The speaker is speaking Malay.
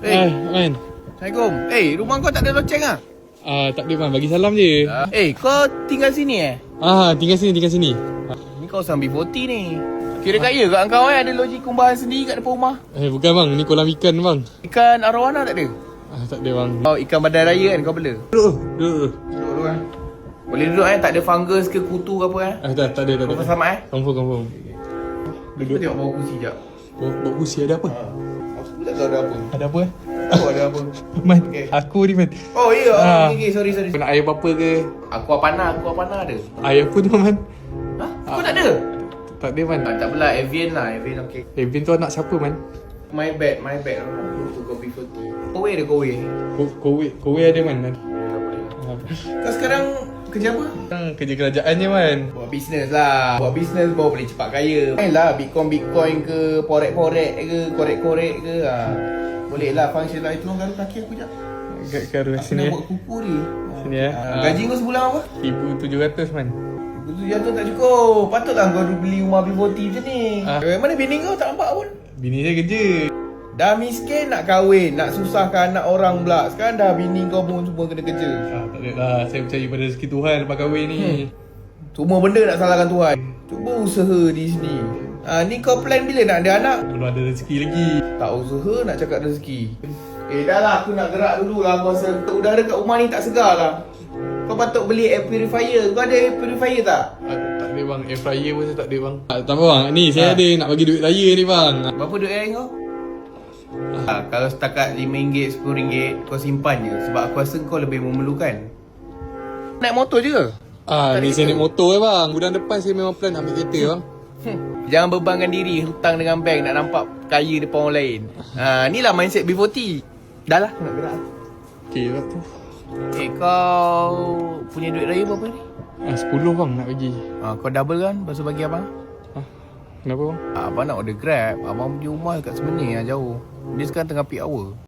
Man. Assalamualaikum. Rumah kau tak ada loceng ah? Tak ada man, bagi salam je. Kau tinggal sini Tinggal sini. Ni kawasan B40 ni. Kira kaya kat kau ada loji kumbahan sendiri kat depan rumah. Bukan bang, ni kolam ikan bang. Ikan arowana tak ada? Tak ada bang. Oh, ikan badan raya kan kau bela? Duduk. Duduk kan? Boleh duduk tak ada fungus ke kutu ke apa Tak ada. Kau selamat Confirm. Duduk tengok bawah kursi sekejap. Bawa kursi ada apa? Aku tak tahu ada apa. Ada apa? Tahu ada apa. Man, Okay. aku ni man. Oh ya, okay, sorry. Nak air apa ke? Aqua panah ada. Air apa tu man? Kau tak ada? Tak ada man. Tak apalah, Evian okey. Evin tu anak siapa man? My bad. Aku kopi 40. Kowe Kowe ada man. Kau sekarang kerja apa? Kerja kerajaan je man. Buat bisnes lah. Buat bisnes baru boleh cepat kaya. Main lah Bitcoin ke, Forex ke, korek ke. Boleh lah function lah. Itu orang garu kaki aku sekejap. Kat Aku sini nak buat kuku ni. Sini ya. Gaji kau sebulan apa? 1,700 man. Itu jatuh tak cukup. Patutlah kau beli rumah B40 macam ni. Mana bini kau tak nampak pun? Bini saya kerja. Dah miskin nak kahwin, nak susahkan anak orang pula. Sekarang dah bini kau pun semua kena kerja. Tak ada lah. Saya percaya pada rezeki Tuhan lepas kahwin ni. Semua benda nak salahkan Tuhan. Cuba usaha di sini. Ni kau plan bila nak ada anak? Belum ada rezeki lagi. Tak usaha nak cakap rezeki. Dah lah, aku nak gerak dulu lah. Aku rasa udara kat rumah ni tak segar lah. Kau patut beli air purifier. Kau ada air purifier tak? Tak ada bang. Air fryer pun saya tak ada bang. Tak apa bang. Ni saya ada nak bagi duit raya ni bang. Berapa duit air kau? Kalau setakat RM5, RM10 kau simpan je. Sebab aku rasa kau lebih memerlukan. Naik motor je ke? Ni saya naik motor bang. Bulan depan saya memang plan ambil kereta bang. Jangan bebankan diri hutang dengan bank nak nampak kaya depan orang lain. Ni lah mindset B40. Dah lah, nak gerak. Okay bang tu. Kau punya duit raya berapa ni? 10 bang nak bagi. Kau double kan? Lepas tu bagi abang? Kenapa bang? Abang nak order Grab. Abang punya rumah dekat Semenir lah, jauh. Dia sekarang tengah peak hour.